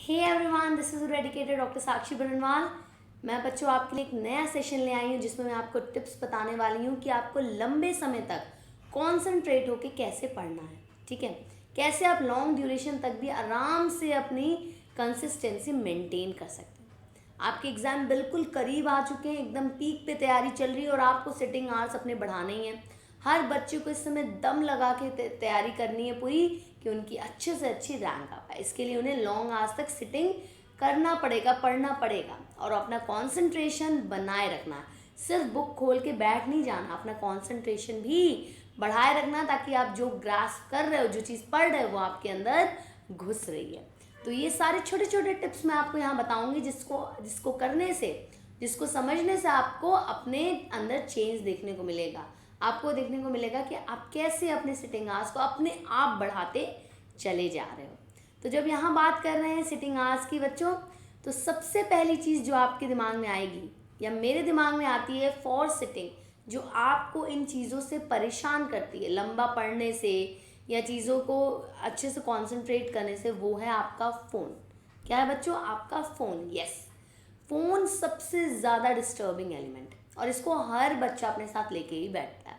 Hey everyone, this is dedicated doctor Sakshi Baranwal. मैं बच्चों आपके लिए एक नया सेशन ले आई हूँ जिसमें मैं आपको टिप्स बताने वाली हूँ कि आपको लंबे समय तक कॉन्सेंट्रेट होकर कैसे पढ़ना है। ठीक है, कैसे आप लॉन्ग ड्यूरेशन तक भी आराम से अपनी कंसिस्टेंसी मेंटेन कर सकते हैं। आपके एग्ज़ाम बिल्कुल करीब आ चुके हैं, एकदम पीक पे तैयारी चल रही है और आपको सिटिंग आवर्स अपने बढ़ाने ही हैं। हर बच्चे को इस समय दम लगा के तैयारी करनी है पूरी कि उनकी अच्छे से अच्छी रैंक आ पाए। इसके लिए उन्हें लॉन्ग आवर्स तक सिटिंग करना पड़ेगा, पढ़ना पड़ेगा और अपना कंसंट्रेशन बनाए रखना है। सिर्फ बुक खोल के बैठ नहीं जाना, अपना कंसंट्रेशन भी बढ़ाए रखना ताकि आप जो ग्रास्प कर रहे हो, जो चीज़ पढ़ रहे हो वो आपके अंदर घुस रही है। तो ये सारे छोटे छोटे टिप्स मैं आपको यहाँ बताऊंगी जिसको करने से, जिसको समझने से आपको अपने अंदर चेंज देखने को मिलेगा। आपको देखने को मिलेगा कि आप कैसे अपने सिटिंग आवर्स को अपने आप बढ़ाते चले जा रहे हो। तो जब यहाँ बात कर रहे हैं सिटिंग आवर्स की बच्चों, तो सबसे पहली चीज़ जो आपके दिमाग में आएगी या मेरे दिमाग में आती है फॉर सिटिंग, जो आपको इन चीज़ों से परेशान करती है लंबा पढ़ने से या चीज़ों को अच्छे से कंसंट्रेट करने से, वो है आपका फ़ोन। क्या है बच्चों? आपका फ़ोन। यस, फ़ोन सबसे ज़्यादा डिस्टर्बिंग एलिमेंट है और इसको हर बच्चा अपने साथ लेके ही बैठता है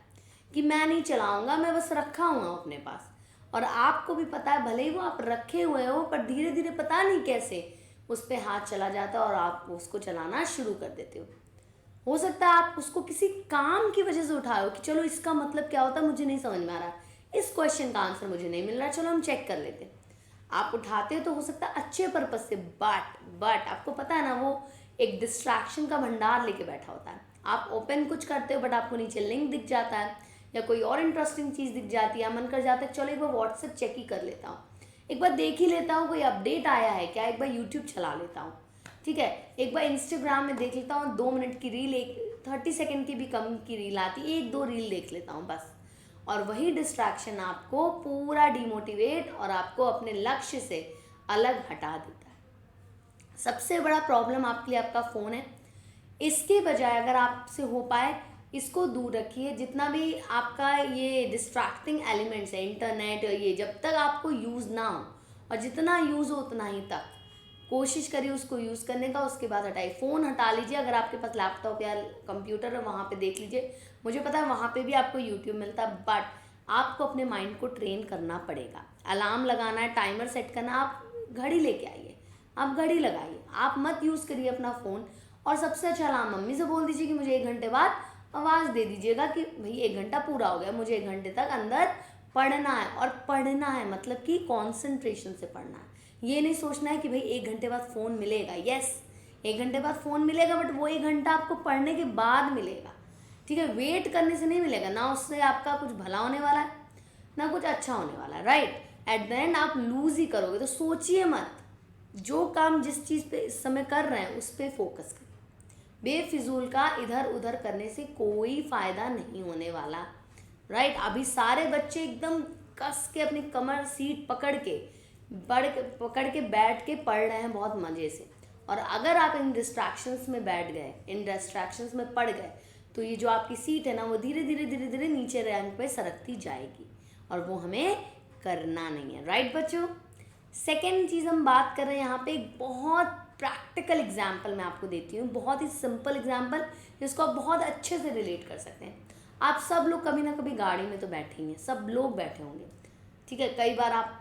कि मैं नहीं चलाऊंगा, मैं बस रखा हुआ हूँ अपने पास। और आपको भी पता है, भले ही वो आप रखे हुए हो पर धीरे धीरे पता नहीं कैसे उस पर हाथ चला जाता है और आप उसको चलाना शुरू कर देते हो सकता है आप उसको किसी काम की वजह से उठाए हो कि चलो इसका मतलब क्या होता है मुझे नहीं समझ में आ रहा, इस क्वेश्चन का आंसर मुझे नहीं मिल रहा, चलो हम चेक कर लेते हैं। आप उठाते हो तो हो सकता है अच्छे पर्पज से, बट आपको पता है ना, वो एक डिस्ट्रैक्शन का भंडार लेके बैठा होता है। आप ओपन कुछ करते हो बट आपको नीचे लिंक दिख जाता है या कोई और इंटरेस्टिंग चीज़ दिख जाती है, मन कर जाता है चलो एक बार व्हाट्सएप चेक ही कर लेता हूँ, एक बार देख ही लेता हूँ कोई अपडेट आया है क्या, एक बार यूट्यूब चला लेता हूँ। ठीक है, एक बार इंस्टाग्राम में देख लेता हूँ 2 मिनट की रील, एक 30 सेकेंड की भी कम की रील आती है, 1-2 रील देख लेता हूँ बस। और वही डिस्ट्रैक्शन आपको पूरा डिमोटिवेट और आपको अपने लक्ष्य से अलग हटा देता है। सबसे बड़ा प्रॉब्लम आपके लिए आपका फ़ोन है। इसके बजाय अगर आपसे हो पाए इसको दूर रखिए। जितना भी आपका ये डिस्ट्रैक्टिंग एलिमेंट्स है, इंटरनेट, ये जब तक आपको यूज़ ना हो और जितना यूज़ हो उतना ही तक कोशिश करिए उसको यूज़ करने का, उसके बाद हटाइए। फ़ोन हटा लीजिए, अगर आपके पास लैपटॉप या कंप्यूटर है वहाँ पे देख लीजिए, मुझे पता है वहाँ पे भी आपको यूट्यूब मिलता है, बट आपको अपने माइंड को ट्रेन करना पड़ेगा। अलार्म लगाना है, टाइमर सेट करना, आप घड़ी लेके आइए, आप घड़ी लगाइए, आप मत यूज़ करिए अपना फ़ोन। और सबसे अच्छा अलार्म मम्मी से बोल दीजिए कि मुझे 1 घंटे बाद आवाज़ दे दीजिएगा कि भाई 1 घंटा पूरा हो गया, मुझे 1 घंटे तक अंदर पढ़ना है। और पढ़ना है मतलब कि कॉन्सेंट्रेशन से पढ़ना है। ये नहीं सोचना है कि भाई 1 घंटे बाद फ़ोन मिलेगा। यस, 1 घंटे बाद फ़ोन मिलेगा बट वो 1 घंटा आपको पढ़ने के बाद मिलेगा। ठीक है, वेट करने से नहीं मिलेगा, ना उससे आपका कुछ भला होने वाला है ना कुछ अच्छा होने वाला है। राइट, एट द एंड आप लूज़ ही करोगे। तो सोचिए मत, जो काम जिस चीज़ पे इस समय कर रहे हैं उस पर फोकस करिए। बेफिजूल का इधर उधर करने से कोई फ़ायदा नहीं होने वाला। राइट, अभी सारे बच्चे एकदम कस के अपनी कमर सीट पकड़ के बैठ के पढ़ रहे हैं बहुत मज़े से। और अगर आप इन डिस्ट्रैक्शंस में बैठ गए, इन डिस्ट्रैक्शंस में पड़ गए, तो ये जो आपकी सीट है ना, वो धीरे धीरे धीरे धीरे नीचे रैंक पे सरकती जाएगी और वो हमें करना नहीं है। राइट बच्चों, सेकेंड चीज़ हम बात कर रहे हैं यहाँ पे, एक बहुत प्रैक्टिकल एग्जाम्पल मैं आपको देती हूँ, बहुत ही सिंपल एग्जाम्पल जिसको आप बहुत अच्छे से रिलेट कर सकते हैं। आप सब लोग कभी ना कभी गाड़ी में तो बैठे ही हैं, सब लोग बैठे होंगे। ठीक है, कई बार आप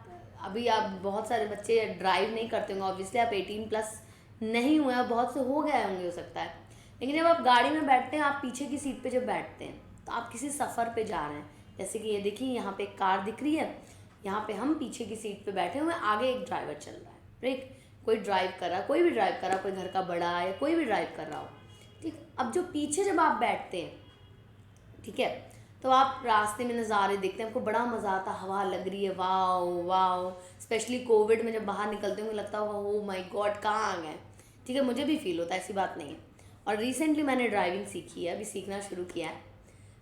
बहुत सारे बच्चे ड्राइव नहीं करते होंगे, ऑब्वियसली आप 18+ नहीं हुए हैं, बहुत से हो गए होंगे हो सकता है। लेकिन जब आप गाड़ी में बैठते हैं, आप पीछे की सीट पे जब बैठते हैं तो आप किसी सफ़र पे जा रहे हैं। जैसे कि ये देखिए, यहाँ पे एक कार दिख रही है, यहाँ पे हम पीछे की सीट पे बैठे हुए हैं, आगे एक ड्राइवर चल रहा है। राइट, कोई ड्राइव कर रहा है, कोई भी ड्राइव कर रहा है, कोई घर का बड़ा है, कोई भी ड्राइव कर रहा हो। ठीक, अब जो पीछे जब आप बैठते हैं, ठीक है, तो आप रास्ते में नज़ारे देखते हैं, आपको बड़ा मज़ा आता, हवा लग रही है, वाओ वाओ। स्पेशली कोविड में जब बाहर निकलते होंगे लगता होगा ओ माय गॉड कहाँ आ गए। ठीक है, मुझे भी फील होता है, ऐसी बात नहीं है। और रिसेंटली मैंने ड्राइविंग सीखी है, अभी सीखना शुरू किया है,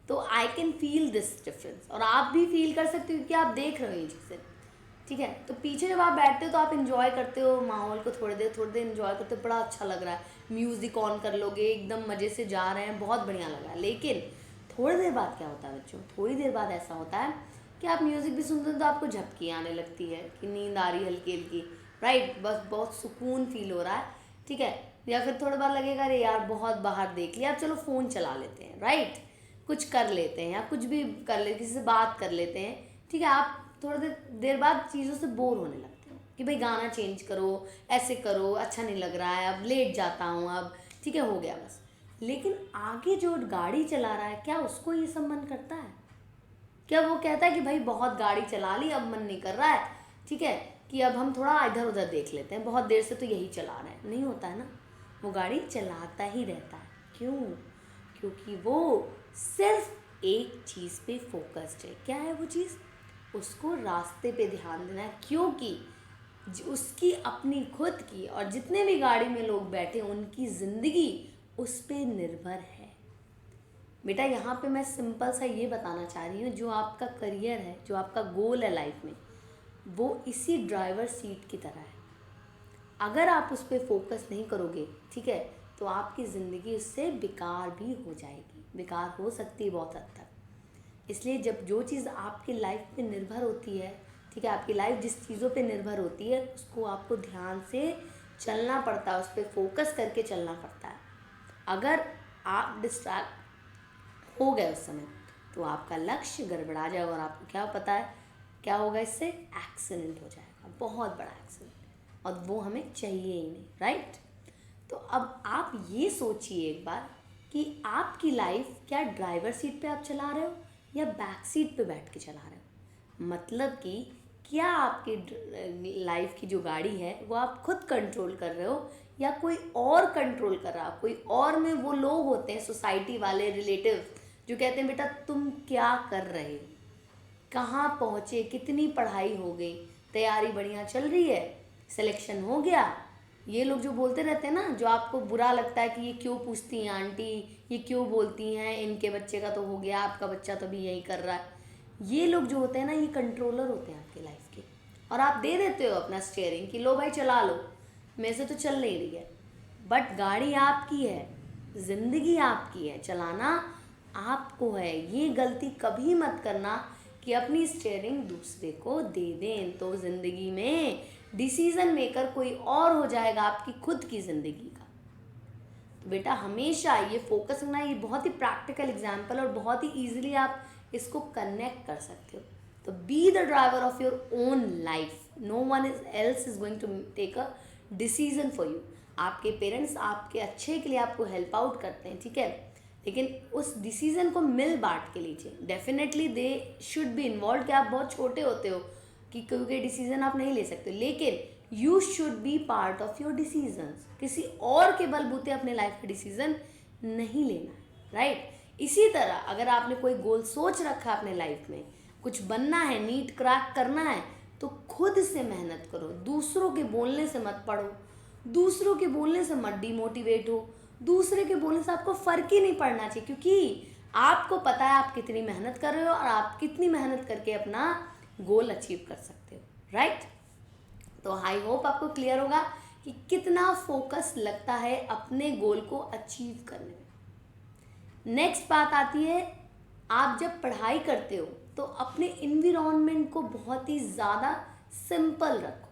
तो I can feel this difference. और आप भी फील कर सकते हो क्योंकि आप देख रहे हो ये चीज़ें। ठीक है, तो पीछे जब आप बैठते हो तो आप इन्जॉय करते हो माहौल को, थोड़ी देर इन्जॉय करते हो, बड़ा अच्छा लग रहा है, म्यूज़िक ऑन कर लोगे, एकदम मज़े से जा रहे हैं, बहुत बढ़िया लग रहा है। लेकिन थोड़ी देर बाद क्या होता है बच्चों, थोड़ी देर बाद ऐसा होता है कि आप म्यूज़िक भी सुनते हो तो आपको झपकी आने लगती है कि नींद आ रही है हल्की हल्की, राइट, बस बहुत सुकून फील हो रहा है, ठीक है। या फिर थोड़ा बार लगेगा अरे यार बहुत बाहर देख लिया, अब चलो फ़ोन चला लेते हैं, राइट, कुछ कर लेते हैं या कुछ भी कर ले, किसी से बात कर लेते हैं, ठीक है। आप थोड़ा देर देर बाद चीज़ों से बोर होने लगते हो कि भाई गाना चेंज करो, ऐसे करो, अच्छा नहीं लग रहा है, अब लेट जाता हूँ अब, ठीक है, हो गया बस। लेकिन आगे जो गाड़ी चला रहा है, क्या उसको ये सब मन करता है? क्या वो कहता है कि भाई बहुत गाड़ी चला ली, अब मन नहीं कर रहा है, ठीक है, कि अब हम थोड़ा इधर उधर देख लेते हैं, बहुत देर से तो यही चला रहे हैं? नहीं होता है ना, वो गाड़ी चलाता ही रहता है। क्यों? क्योंकि वो सिर्फ एक चीज़ पे फोकस्ड है। क्या है वो चीज़? उसको रास्ते पे ध्यान देना है, क्योंकि उसकी अपनी खुद की और जितने भी गाड़ी में लोग बैठे उनकी ज़िंदगी उस पे निर्भर है। बेटा यहाँ पे मैं सिंपल सा ये बताना चाह रही हूँ, जो आपका करियर है, जो आपका गोल है लाइफ में, वो इसी ड्राइवर सीट की तरह है। अगर आप उस पर फोकस नहीं करोगे, ठीक है, तो आपकी ज़िंदगी उससे बेकार भी हो जाएगी, बेकार हो सकती है बहुत हद तक। इसलिए जब जो चीज़ आपकी लाइफ पे निर्भर होती है, ठीक है, आपकी लाइफ जिस चीज़ों पे निर्भर होती है उसको आपको ध्यान से चलना पड़ता है, उस पर फोकस करके चलना पड़ता है। अगर आप डिस्ट्रैक्ट हो गए उस समय, तो आपका लक्ष्य गड़बड़ा जाएगा और आपको क्या पता है क्या होगा? इससे एक्सीडेंट हो जाएगा, बहुत बड़ा एक्सीडेंट, और वो हमें चाहिए ही नहीं, राइट। तो अब आप ये सोचिए एक बार कि आपकी लाइफ क्या ड्राइवर सीट पे आप चला रहे हो या बैक सीट पे बैठ के चला रहे हो? मतलब कि क्या आपकी लाइफ की जो गाड़ी है वो आप खुद कंट्रोल कर रहे हो या कोई और कंट्रोल कर रहा है? कोई और में वो लोग होते हैं, सोसाइटी वाले, रिलेटिव, जो कहते हैं बेटा तुम क्या कर रहे हो, कहाँ पहुँचे, कितनी पढ़ाई हो गई, तैयारी बढ़िया चल रही है, सिलेक्शन हो गया। ये लोग जो बोलते रहते हैं ना, जो आपको बुरा लगता है कि ये क्यों पूछती हैं आंटी, ये क्यों बोलती हैं, इनके बच्चे का तो हो गया, आपका बच्चा तो भी यही कर रहा है। ये लोग जो होते हैं ना, ये कंट्रोलर होते हैं आपकी लाइफ के, और आप दे देते हो अपना स्टीयरिंग कि लो भाई चला लो, मेरे से तो चल नहीं रही है। बट गाड़ी आपकी है, ज़िंदगी आपकी है, चलाना आपको है। ये गलती कभी मत करना कि अपनी स्टीयरिंग दूसरे को दे दें, तो ज़िंदगी में डिसीज़न मेकर कोई और हो जाएगा आपकी खुद की ज़िंदगी का। तो बेटा हमेशा ये फोकस रखना, ये बहुत ही प्रैक्टिकल एग्जाम्पल और बहुत ही ईजिली आप इसको कनेक्ट कर सकते हो। तो be the driver of your own life, no one is else is going to take a decision for you. आपके पेरेंट्स आपके अच्छे के लिए आपको हेल्प आउट करते हैं, ठीक है, लेकिन उस डिसीज़न को मिल बांट के लीजिए। Definitely they should be involve, कि आप बहुत छोटे होते हो कि कोई डिसीज़न आप नहीं ले सकते, लेकिन you should be part of your decisions. किसी और के बलबूते अपने लाइफ का डिसीज़न नहीं लेना है, राइट। इसी तरह अगर आपने कोई गोल सोच रखा अपने लाइफ में, कुछ बनना है, नीट क्रैक करना है, तो खुद से मेहनत करो, दूसरों के बोलने से मत पढ़ो, दूसरों के बोलने से मत डिमोटिवेट हो, दूसरे के बोलने से आपको फ़र्क ही नहीं पड़ना चाहिए, क्योंकि आपको पता है आप कितनी मेहनत कर रहे हो और आप कितनी मेहनत करके अपना गोल अचीव कर सकते हो, राइट। तो आई होप आपको क्लियर होगा कि कितना फोकस लगता है अपने गोल को अचीव करने में। नेक्स्ट बात आती है, आप जब पढ़ाई करते हो तो अपने इन्विरोनमेंट को बहुत ही ज़्यादा सिंपल रखो।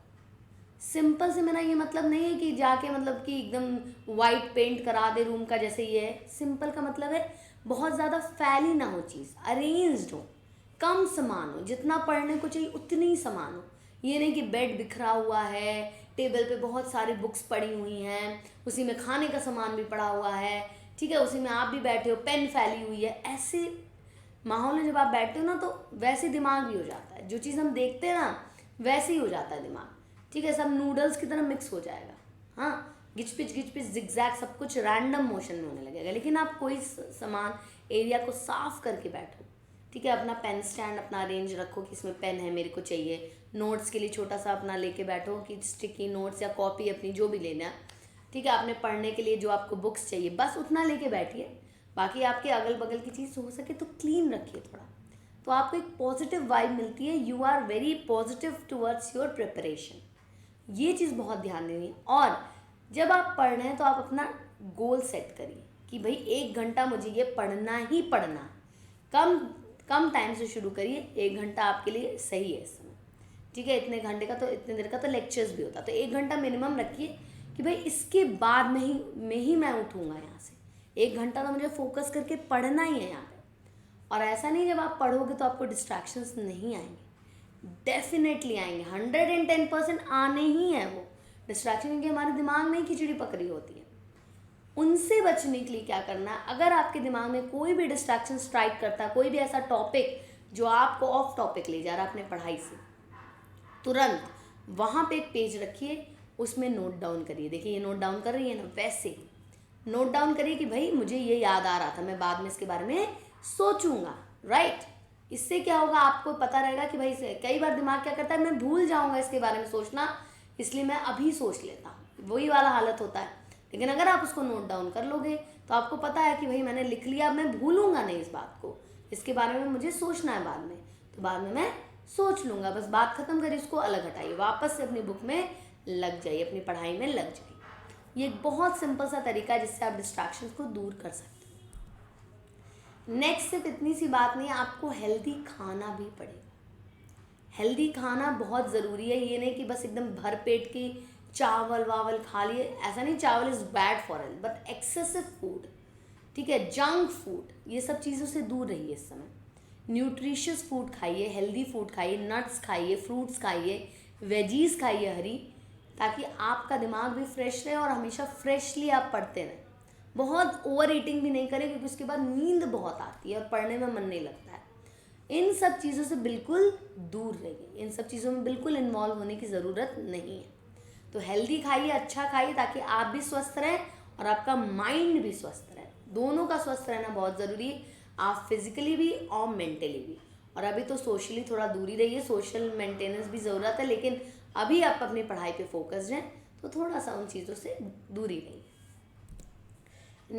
सिंपल से मेरा ये मतलब नहीं है कि जाके मतलब कि एकदम वाइट पेंट करा दे रूम का, जैसे ये है। सिंपल का मतलब है बहुत ज़्यादा फैली ना हो चीज़, अरेंज्ड हो, कम सामान हो, जितना पढ़ने को चाहिए उतनी ही सामान हो। ये नहीं कि बेड बिखरा हुआ है, टेबल पे बहुत सारी बुक्स पड़ी हुई हैं, उसी में खाने का सामान भी पड़ा हुआ है, ठीक है, उसी में आप भी बैठे हो, पेन फैली हुई है। ऐसे माहौल में जब आप बैठते हो ना, तो वैसे दिमाग भी हो जाता है, जो चीज़ हम देखते हैं ना वैसे ही हो जाता है दिमाग, ठीक है, सब नूडल्स की तरह मिक्स हो जाएगा। हाँ, घिच पिच जिगजैग सब कुछ रैंडम मोशन में होने लगेगा। लेकिन आप कोई सामान एरिया को साफ करके बैठो, ठीक है, अपना पेन स्टैंड अपना अरेंज रखो कि इसमें पेन है मेरे को चाहिए, नोट्स के लिए छोटा सा अपना लेके बैठो कि स्टिकी नोट्स या कॉपी अपनी जो भी लेना, ठीक है, आपने पढ़ने के लिए जो आपको बुक्स चाहिए बस उतना लेके बैठिए। बाकी आपके अगल बगल की चीज़ हो सके तो क्लीन रखिए थोड़ा, तो आपको एक पॉजिटिव वाइब मिलती है, you are very positive towards your preparation. ये चीज़ बहुत ध्यान देनी है। और जब आप पढ़ रहे हैं तो आप अपना गोल सेट करिए कि भाई 1 घंटा मुझे ये पढ़ना ही पढ़ना। कम कम टाइम से शुरू करिए, 1 घंटा आपके लिए सही है इस समय, ठीक है, इतने घंटे का तो इतने देर का तो लेक्चर्स भी होता, तो 1 घंटा मिनिमम रखिए कि भाई इसके बाद में ही मैं उठूँगा यहाँ से। 1 घंटा तो मुझे फोकस करके पढ़ना ही है यहाँ पे। और ऐसा नहीं जब आप पढ़ोगे तो आपको डिस्ट्रैक्शंस नहीं आएंगे, डेफिनेटली आएंगे, 110% आने ही है वो डिस्ट्रैक्शन, क्योंकि हमारे दिमाग में ही खिचड़ी पकड़ी होती है। उनसे बचने के लिए क्या करना है, अगर आपके दिमाग में कोई भी डिस्ट्रैक्शन स्ट्राइक करता है, कोई भी ऐसा टॉपिक जो आपको ऑफ टॉपिक ले जा रहा है अपने पढ़ाई से, तुरंत वहाँ पे एक पेज रखिए, उसमें नोट डाउन करिए। देखिए ये नोट डाउन कर रही है ना, वैसे नोट डाउन करिए कि भाई मुझे ये याद आ रहा था, मैं बाद में इसके बारे में सोचूंगा, राइट। इससे क्या होगा, आपको पता रहेगा कि भाई कई बार दिमाग क्या करता है, मैं भूल जाऊंगा इसके बारे में सोचना, इसलिए मैं अभी सोच लेता हूँ, वही वाला हालत होता है। लेकिन अगर आप उसको नोट डाउन कर लोगे तो आपको पता है कि भाई मैंने लिख लिया, मैं भूलूंगा नहीं इस बात को, इसके बारे में मुझे सोचना है बाद में, तो बाद में मैं सोच लूँगा, बस बात खत्म करिए, इसको अलग हटाइए, वापस से अपनी बुक में लग जाइए, अपनी पढ़ाई में लग जाइए। ये एक बहुत सिंपल सा तरीका है जिससे आप डिस्ट्रैक्शंस को दूर कर सकते हैं। नेक्स्ट सिर्फ इतनी सी बात नहीं है, आपको हेल्दी खाना भी पड़ेगा। हेल्दी खाना बहुत ज़रूरी है, ये नहीं कि बस एकदम भर पेट की चावल वावल खा लिए, ऐसा नहीं, चावल is bad for health, but excessive food, ठीक है, जंक फूड, ये सब चीज़ों से दूर रहिए इस समय। न्यूट्रिशियस फूड खाइए, हेल्दी फूड खाइए, नट्स खाइए, फ्रूट्स खाइए, वेजीज खाइए हरी, ताकि आपका दिमाग भी फ्रेश रहे और हमेशा फ्रेशली आप पढ़ते रहें। बहुत ओवर ईटिंग भी नहीं करें, क्योंकि उसके बाद नींद बहुत आती है और पढ़ने में मन नहीं लगता है। इन सब चीज़ों से बिल्कुल दूर रहिए, इन सब चीज़ों में बिल्कुल इन्वॉल्व होने की ज़रूरत नहीं है। तो हेल्दी खाइए, अच्छा खाइए, ताकि आप भी स्वस्थ रहें और आपका माइंड भी स्वस्थ रहे। दोनों का स्वस्थ रहना बहुत ज़रूरी है, आप फिजिकली भी और मेंटली भी। और अभी तो सोशली थोड़ा दूरी रहिए, सोशल मेंटेनेंस भी ज़रूरत है, लेकिन अभी आप अपनी पढ़ाई पे फोकस्ड हैं तो थोड़ा सा उन चीज़ों से दूरी रहिए।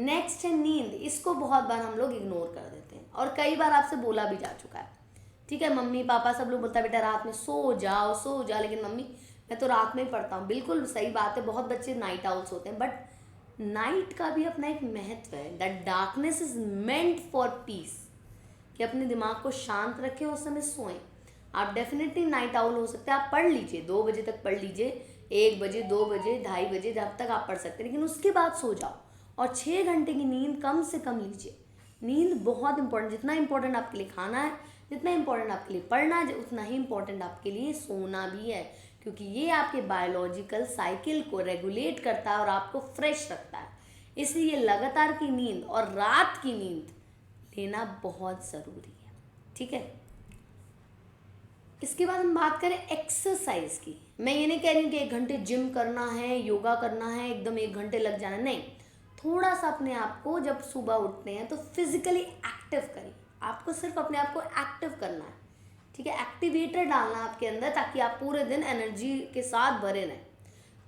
नेक्स्ट है नींद। इसको बहुत बार हम लोग इग्नोर कर देते हैं और कई बार आपसे बोला भी जा चुका है, ठीक है, मम्मी पापा सब लोग बोलता है बेटा रात में सो जाओ, लेकिन मम्मी मैं तो रात में ही पढ़ता हूँ। बिल्कुल सही बात है, बहुत बच्चे नाइट आउल्स होते हैं, बट नाइट का भी अपना एक महत्व है। That darkness is meant for piece, कि अपने दिमाग को शांत रखें, उस समय सोएं। आप डेफिनेटली नाइट आउल हो सकते हैं, आप पढ़ लीजिए, 2 बजे तक पढ़ लीजिए, 1 बजे, 2 बजे, 2:30 बजे, जब तक आप पढ़ सकते हैं, लेकिन उसके बाद सो जाओ और 6 घंटे की नींद कम से कम लीजिए। नींद बहुत इंपॉर्टेंट, जितना इंपॉर्टेंट आपके लिए खाना है, जितना इंपॉर्टेंट आपके लिए पढ़ना है, उतना ही इंपॉर्टेंट आपके लिए सोना भी है, क्योंकि ये आपके बायोलॉजिकल साइकिल को रेगुलेट करता है और आपको फ्रेश रखता है। इसलिए लगातार की नींद और रात की नींद लेना बहुत ज़रूरी है, ठीक है। इसके बाद हम बात करें एक्सरसाइज की। मैं ये नहीं कह रही हूँ कि 1 घंटे जिम करना है, योगा करना है, एकदम 1 घंटे लग जाना, नहीं। थोड़ा सा अपने आप को जब सुबह उठते हैं तो फिजिकली एक्टिव करिए। आपको सिर्फ अपने आप को एक्टिव करना है, ठीक है, एक्टिवेटर डालना आपके अंदर, ताकि आप पूरे दिन एनर्जी के साथ भरे रहें।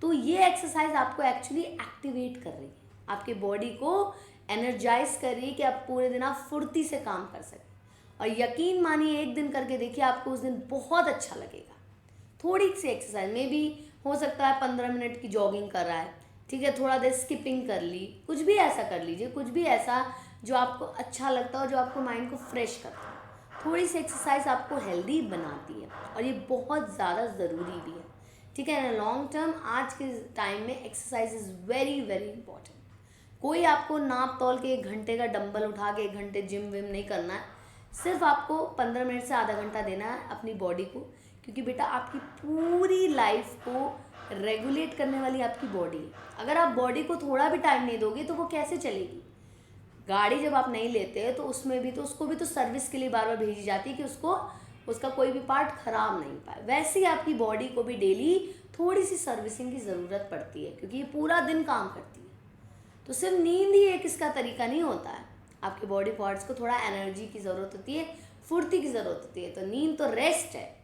तो ये एक्सरसाइज आपको एक्चुअली एक्टिवेट कर रही है, आपके बॉडी को एनर्जाइज कर रही है कि आप पूरे दिन आप फुर्ती से काम कर सकें। और यकीन मानिए, 1 दिन करके देखिए, आपको उस दिन बहुत अच्छा लगेगा। थोड़ी सी एक्सरसाइज में भी हो सकता है 15 मिनट की जॉगिंग कर रहा है, ठीक है, थोड़ा देर स्किपिंग कर ली, कुछ भी ऐसा कर लीजिए, कुछ भी ऐसा जो आपको अच्छा लगता हो, जो आपको माइंड को फ्रेश करता है। थोड़ी सी एक्सरसाइज आपको हेल्दी बनाती है और ये बहुत ज़्यादा ज़रूरी भी है, ठीक है। लॉन्ग टर्म आज के टाइम में exercise is very very important. कोई आपको नाप तोल के 1 घंटे का डंबल उठा के 1 घंटे जिम विम नहीं करना है, सिर्फ आपको 15 मिनट से आधा घंटा देना है अपनी बॉडी को, क्योंकि बेटा आपकी पूरी लाइफ को रेगुलेट करने वाली आपकी बॉडी है। अगर आप बॉडी को थोड़ा भी टाइम नहीं दोगे तो वो कैसे चलेगी। गाड़ी जब आप नहीं लेते तो उसमें भी तो उसको भी तो सर्विस के लिए बार बार भेजी जाती है कि उसका कोई भी पार्ट खराब नहीं पाए। वैसे ही आपकी बॉडी को भी डेली थोड़ी सी सर्विसिंग की ज़रूरत पड़ती है, क्योंकि ये पूरा दिन काम करती है। तो सिर्फ नींद ही एक इसका तरीका नहीं होता है, आपके बॉडी पार्ट्स को थोड़ा एनर्जी की ज़रूरत होती है, फुर्ती की ज़रूरत होती है। तो नींद तो रेस्ट है,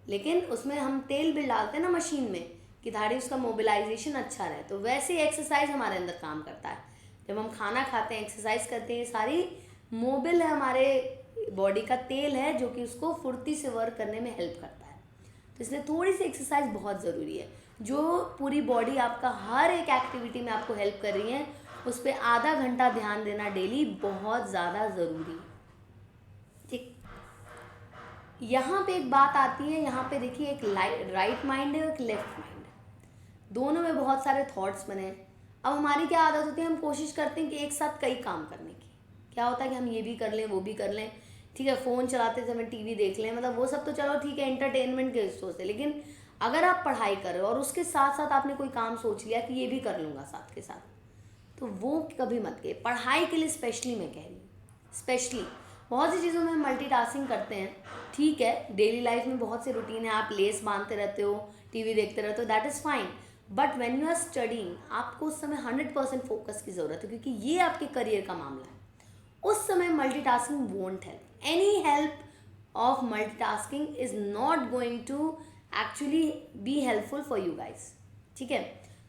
लेकिन उसमें हम तेल भी डालते हैं ना मशीन में, कि ताकि उसका मोबिलाइजेशन अच्छा रहे। तो वैसे ही एक्सरसाइज हमारे अंदर काम करता है। जब हम खाना खाते हैं, एक्सरसाइज करते हैं, सारी मोबिल है, हमारे बॉडी का तेल है, जो कि उसको फुर्ती से वर्क करने में हेल्प करता है। तो इसलिए थोड़ी सी एक्सरसाइज बहुत ज़रूरी है। जो पूरी बॉडी आपका हर एक एक्टिविटी में आपको हेल्प कर रही है, उस पर आधा घंटा ध्यान देना डेली बहुत ज़्यादा ज़रूरी है, ठीक। यहाँ पे एक बात आती है, यहाँ पे देखिए एक राइट माइंड है और एक लेफ्ट माइंड है, दोनों में बहुत सारे थॉट्स बने हैं। अब हमारी क्या आदत होती है, हम कोशिश करते हैं कि एक साथ कई काम करने की। क्या होता है कि हम ये भी कर लें वो भी कर लें, ठीक है, फ़ोन चलाते समय टीवी देख लें, मतलब वो सब तो चलो ठीक है एंटरटेनमेंट के सोचते, लेकिन अगर आप पढ़ाई कर रहे हो और उसके साथ साथ आपने कोई काम सोच लिया कि ये भी कर लूँगा साथ के साथ, तो वो कभी मत करिए। पढ़ाई के लिए स्पेशली मैं कह रही हूँ, स्पेशली बहुत सी चीज़ों में मल्टीटास्किंग करते हैं, ठीक है, डेली लाइफ में बहुत से रूटीन है, आप लेस बांधते रहते हो, टीवी देखते रहते हो, that is fine, but when you are studying आपको उस समय 100% फोकस की ज़रूरत है, क्योंकि ये आपके करियर का मामला है। उस समय multitasking won't help, any help of multitasking is not going to actually be helpful for you guys, ठीक है।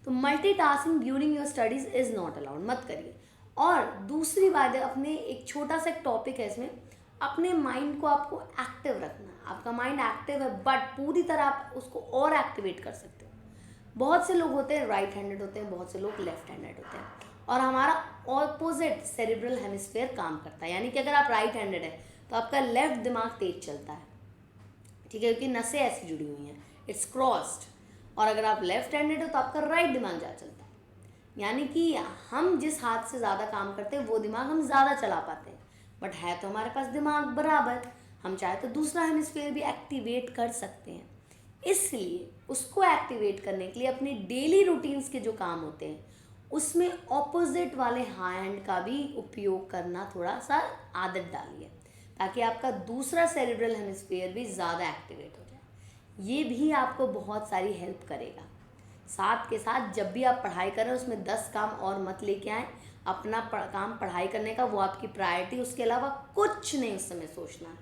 तो multitasking during your studies is not allowed, मत करिए। और दूसरी बात है, अपने एक छोटा सा एक टॉपिक है इसमें, अपने माइंड को आपको एक्टिव रखना है। आपका माइंड एक्टिव है बट पूरी तरह आप उसको और एक्टिवेट कर सकते हो। बहुत से लोग होते हैं राइट हैंडेड होते हैं, बहुत से लोग लेफ्ट हैंडेड होते हैं, और हमारा ऑपोजिट सेरिब्रल हेमिस्फीयर काम करता है, यानी कि अगर आप राइट हैंडेड है तो आपका लेफ्ट दिमाग तेज चलता है, ठीक है, क्योंकि नसें ऐसी जुड़ी हुई हैं, इट्स क्रॉस्ड। और अगर आप लेफ्ट हैंडेड हो तो आपका राइट दिमाग ज़्यादा चलता है, यानी कि हम जिस हाथ से ज़्यादा काम करते हैं वो दिमाग हम ज़्यादा चला पाते हैं, बट है तो हमारे पास दिमाग बराबर, हम चाहे तो दूसरा हेमिस्फीयर भी एक्टिवेट कर सकते हैं। इसलिए उसको एक्टिवेट करने के लिए अपने डेली रूटीन्स के जो काम होते हैं उसमें ऑपोजिट वाले हैंड का भी उपयोग करना थोड़ा सा आदत डालिए, ताकि आपका दूसरा सेरिब्रल हेमिस्फीयर भी ज़्यादा एक्टिवेट हो जाए। ये भी आपको बहुत सारी हेल्प करेगा। साथ के साथ जब भी आप पढ़ाई कर रहे हो उसमें 10 काम और मत लेके आएँ, अपना काम पढ़ाई करने का वो आपकी प्रायोरिटी, उसके अलावा कुछ नहीं उस समय सोचना है,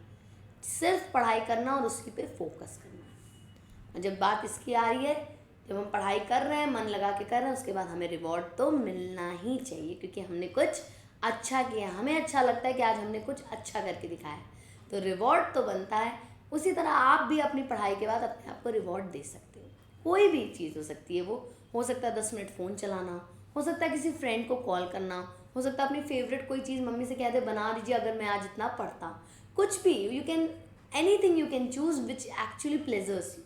सिर्फ पढ़ाई करना और उसी पे फोकस करना है। और जब बात इसकी आ रही है, जब हम पढ़ाई कर रहे हैं, मन लगा के कर रहे हैं, उसके बाद हमें रिवॉर्ड तो मिलना ही चाहिए, क्योंकि हमने कुछ अच्छा किया, हमें अच्छा लगता है कि आज हमने कुछ अच्छा करके दिखाया, तो रिवॉर्ड तो बनता है। उसी तरह आप भी अपनी पढ़ाई के बाद अपने आप को रिवॉर्ड दे सकते हो। कोई भी चीज़ हो सकती है, वो हो सकता है 10 मिनट फ़ोन चलाना, हो सकता है किसी फ्रेंड को कॉल करना, हो सकता है अपनी फेवरेट कोई चीज़ मम्मी से कह दे बना दीजिए अगर मैं आज इतना पढ़ता, कुछ भी, you can anything you can choose which actually pleasures you.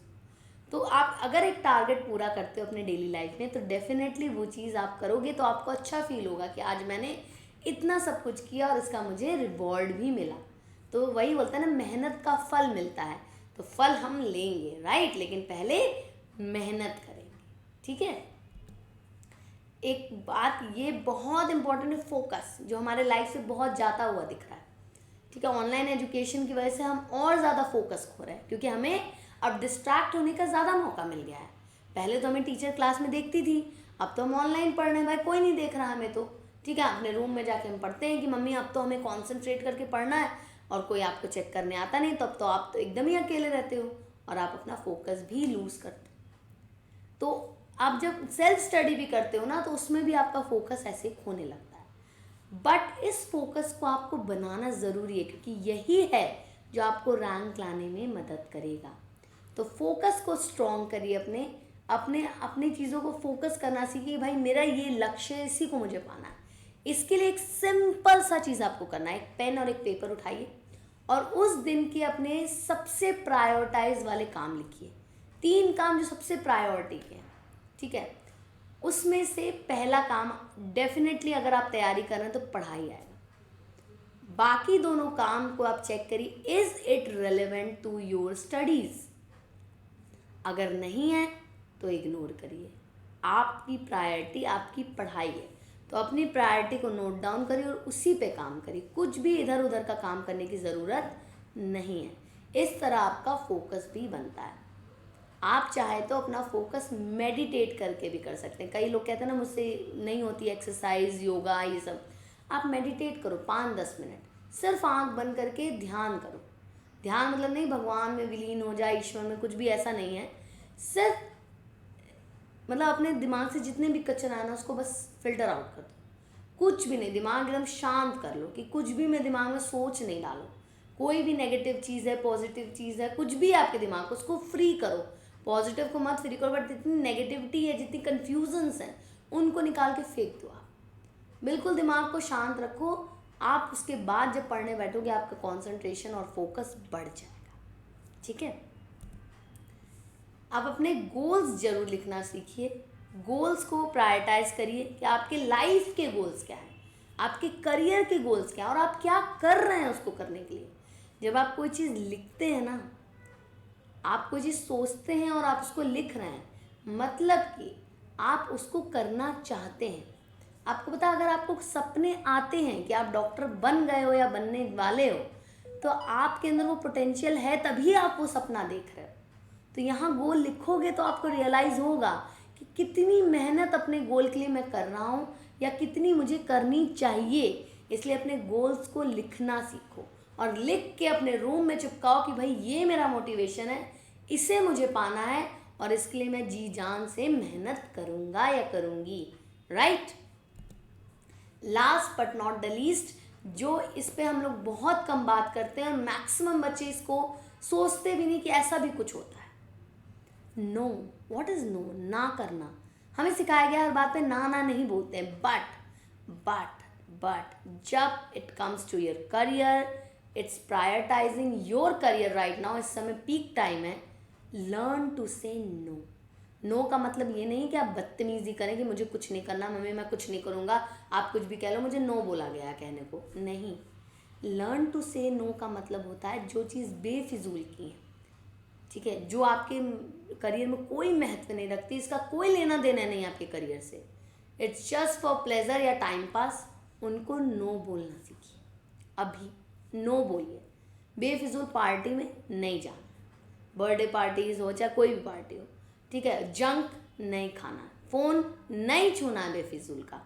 तो आप अगर एक टारगेट पूरा करते हो अपने डेली लाइफ में, तो डेफिनेटली वो चीज़ आप करोगे तो आपको अच्छा फील होगा कि आज मैंने इतना सब कुछ किया और इसका मुझे रिवॉर्ड भी मिला। तो वही बोलता है ना, मेहनत का फल मिलता है, तो फल हम लेंगे, राइट, लेकिन पहले मेहनत करेंगे, ठीक है। एक बात ये बहुत इंपॉर्टेंट है, फोकस, जो हमारे लाइफ से बहुत जाता हुआ दिख रहा है, ठीक है। ऑनलाइन एजुकेशन की वजह से हम और ज़्यादा फोकस खो रहे हैं, क्योंकि हमें अब डिस्ट्रैक्ट होने का ज़्यादा मौका मिल गया है। पहले तो हमें टीचर क्लास में देखती थी, अब तो हम ऑनलाइन पढ़ रहे हैं, भाई कोई नहीं देख रहा हमें, तो ठीक है, अपने रूम में जाके हम पढ़ते हैं कि मम्मी अब तो हमें कॉन्सेंट्रेट करके पढ़ना है, और कोई आपको चेक करने आता नहीं, तब तो आप तो एकदम ही अकेले रहते हो और आप अपना फोकस भी लूज़ करते हो। तो आप जब सेल्फ स्टडी भी करते हो ना, तो उसमें भी आपका फोकस ऐसे खोने लगता है, बट इस फोकस को आपको बनाना ज़रूरी है, क्योंकि यही है जो आपको रैंक लाने में मदद करेगा। तो फोकस को स्ट्रॉन्ग करिए, अपने अपने अपनी चीज़ों को फोकस करना सीखिए, भाई मेरा ये लक्ष्य है, इसी को मुझे पाना है। इसके लिए एक सिंपल सा चीज़ आपको करना है, एक पेन और एक पेपर उठाइए और उस दिन के अपने सबसे प्रायोरिटाइज वाले काम लिखिए, 3 काम जो सबसे प्रायोरिटी के हैं, ठीक है। उसमें से पहला काम डेफिनेटली अगर आप तैयारी कर रहे हैं तो पढ़ाई आएगा, बाकी दोनों काम को आप चेक करिए, is it relevant to your studies. अगर नहीं है तो इग्नोर करिए, आपकी प्रायोरिटी आपकी पढ़ाई है, तो अपनी प्रायोरिटी को नोट डाउन करिए और उसी पे काम करिए, कुछ भी इधर उधर का काम करने की ज़रूरत नहीं है। इस तरह आपका फोकस भी बनता है। आप चाहे तो अपना फोकस मेडिटेट करके भी कर सकते हैं। कई लोग कहते हैं ना मुझसे नहीं होती एक्सरसाइज, योगा, ये सब, आप मेडिटेट करो 5-10 मिनट, सिर्फ आंख बंद करके ध्यान करो। ध्यान मतलब नहीं भगवान में विलीन हो जाए, ईश्वर में, कुछ भी ऐसा नहीं है, सिर्फ मतलब अपने दिमाग से जितने भी कचरा है ना उसको बस फिल्टर आउट कर दो, कुछ भी नहीं, दिमाग एकदम शांत कर लो कि कुछ भी मैं दिमाग में सोच नहीं डालो, कोई भी नेगेटिव चीज़ है, पॉजिटिव चीज़ है, कुछ भी आपके दिमाग को, उसको फ्री करो। पॉजिटिव को मत फ्री करो, बट जितनी नेगेटिविटी है, जितनी कन्फ्यूजन्स हैं, उनको निकाल के फेंक दो। आप बिल्कुल दिमाग को शांत रखो, आप उसके बाद जब पढ़ने बैठोगे आपका कॉन्सेंट्रेशन और फोकस बढ़ जाएगा। ठीक है। आप अपने गोल्स जरूर लिखना सीखिए, गोल्स को प्रायोरिटाइज करिए कि आपके लाइफ के गोल्स क्या हैं, आपके करियर के गोल्स क्या हैं और आप क्या कर रहे हैं उसको करने के लिए। जब आप कोई चीज़ लिखते हैं ना, आप कोई चीज़ सोचते हैं और आप उसको लिख रहे हैं, मतलब कि आप उसको करना चाहते हैं। आपको पता है, अगर आपको सपने आते हैं कि आप डॉक्टर बन गए हो या बनने वाले हो, तो आपके अंदर वो पोटेंशियल है, तभी आप वो सपना देख रहे हो। तो यहाँ गोल लिखोगे तो आपको रियलाइज़ होगा कि कितनी मेहनत अपने गोल के लिए मैं कर रहा हूँ या कितनी मुझे करनी चाहिए। इसलिए अपने गोल्स को लिखना सीखो और लिख के अपने रूम में चिपकाओ कि भाई ये मेरा मोटिवेशन है, इसे मुझे पाना है और इसके लिए मैं जी जान से मेहनत करूँगा या करूँगी। Right. Last but not the least, जो इस पे हम लोग बहुत कम बात करते हैं और मैक्सिमम बच्चे इसको सोचते भी नहीं कि ऐसा भी कुछ होता है। नो। What is no? ना करना। हमें सिखाया गया हर बात पे ना ना नहीं बोलते हैं, बट जब it comes to your career, it's prioritizing your career right now, इस समय पीक टाइम है, learn to say no. No का मतलब ये नहीं कि आप बदतमीजी करें कि मुझे कुछ नहीं करना, मम्मी मैं कुछ नहीं करूँगा, आप कुछ भी कह लो, मुझे नो बोला गया कहने को। नहीं, लर्न टू से नो का मतलब होता है जो चीज़ बेफिजूल की है, ठीक है, जो आपके करियर में कोई महत्व नहीं रखती, इसका कोई लेना देना नहीं आपके करियर से, इट्स जस्ट फॉर प्लेजर या टाइम पास, उनको नो बोलना सीखिए। अभी नो बोलिए। बेफिजूल पार्टी में नहीं जाना, बर्थडे पार्टीज हो चाहे कोई भी पार्टी हो, ठीक है, जंक नहीं खाना, फ़ोन नहीं छूना है बेफिजूल का।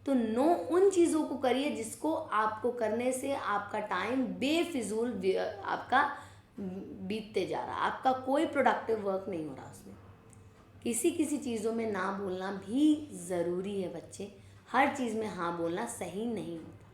तो नो उन चीज़ों को करिए जिसको आपको करने से आपका टाइम बेफिजूल आपका बीतते जा रहा है, आपका कोई प्रोडक्टिव वर्क नहीं हो रहा उसमें। किसी किसी चीज़ों में ना बोलना भी ज़रूरी है बच्चे, हर चीज़ में हाँ बोलना सही नहीं होता।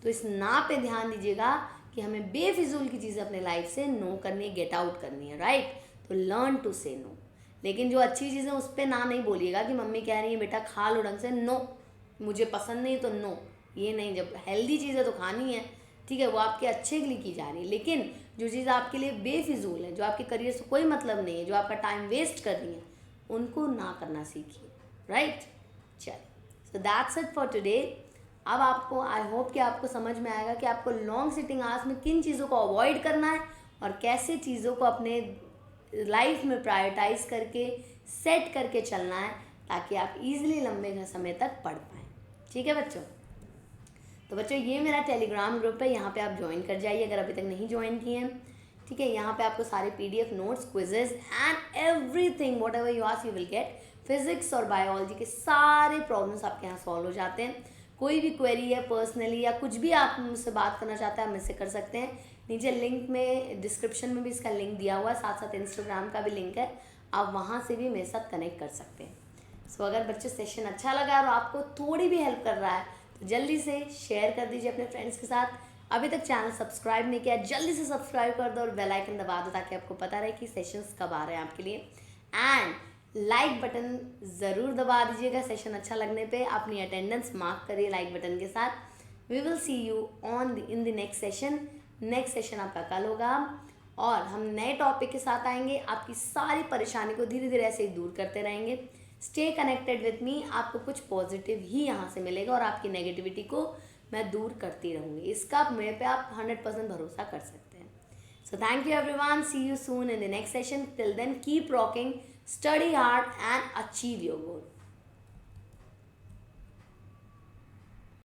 तो इस ना पे ध्यान दीजिएगा कि हमें बेफिजूल की चीज़ें अपने लाइफ से नो करनी है, गेट आउट करनी है। राइट। तो लर्न टू से नो। लेकिन जो अच्छी चीज़ें उस पर ना नहीं बोलिएगा कि मम्मी कह रही है बेटा खा लो ढंग से, नो, मुझे पसंद नहीं तो नो, ये नहीं। जब हेल्दी चीज़ें तो खानी है, ठीक है, वो आपके अच्छे के लिए की जा रही है, लेकिन जो चीज़ आपके लिए बेफिजूल है, जो आपके करियर से कोई मतलब नहीं है, जो आपका टाइम वेस्ट कर रही है, उनको ना करना सीखिए। राइट। चलिए, so that's it for today. अब आपको, आई होप कि आपको समझ में आएगा कि आपको लॉन्ग सिटिंग आवर्स में किन चीज़ों को अवॉइड करना है और कैसे चीज़ों को अपने लाइफ में प्रायोरिटाइज करके सेट करके चलना है, ताकि आप इजीली लंबे समय तक पढ़ पाएँ। ठीक है बच्चों। तो बच्चों ये मेरा टेलीग्राम ग्रुप है, यहाँ पे आप ज्वाइन कर जाइए अगर अभी तक नहीं ज्वाइन किए हैं। ठीक है, यहाँ पे आपको सारे PDF notes, quizzes and everything what ever you ask you will get. Physics और बायोलॉजी के सारे प्रॉब्लम्स आपके यहाँ सॉल्व हो जाते हैं। कोई भी क्वेरी है पर्सनली या कुछ भी आप मुझसे बात करना चाहते हैं, आप मुझसे कर सकते हैं। नीचे लिंक में, डिस्क्रिप्शन में भी इसका लिंक दिया हुआ है, साथ साथ इंस्टाग्राम का भी लिंक है, आप वहाँ से भी मेरे साथ कनेक्ट कर सकते हैं। सो अगर बच्चों सेशन अच्छा लगा और आपको थोड़ी भी हेल्प कर रहा है तो जल्दी से शेयर कर दीजिए अपने फ्रेंड्स के साथ। अभी तक चैनल सब्सक्राइब नहीं किया, जल्दी से सब्सक्राइब कर दो और बेल आइकन दबा दो, ताकि आपको पता रहे कि सेशंस कब आ रहे हैं आपके लिए। एंड लाइक बटन ज़रूर दबा दीजिएगा सेशन अच्छा लगने पे, अपनी अटेंडेंस मार्क करिए लाइक बटन के साथ। We will see you in the next session. Next session आपका कल होगा और हम नए टॉपिक के साथ आएंगे, आपकी सारी परेशानी को धीरे धीरे ऐसे ही दूर करते रहेंगे। स्टे कनेक्टेड विथ मी, आपको कुछ पॉजिटिव ही यहाँ से मिलेगा और आपकी नेगेटिविटी को मैं दूर करती रहूँगी, इसका मेरे पे आप 100% भरोसा कर सकते हैं। So thank you everyone, see you soon in the next session. Till then keep rocking, study hard and achieve your goal.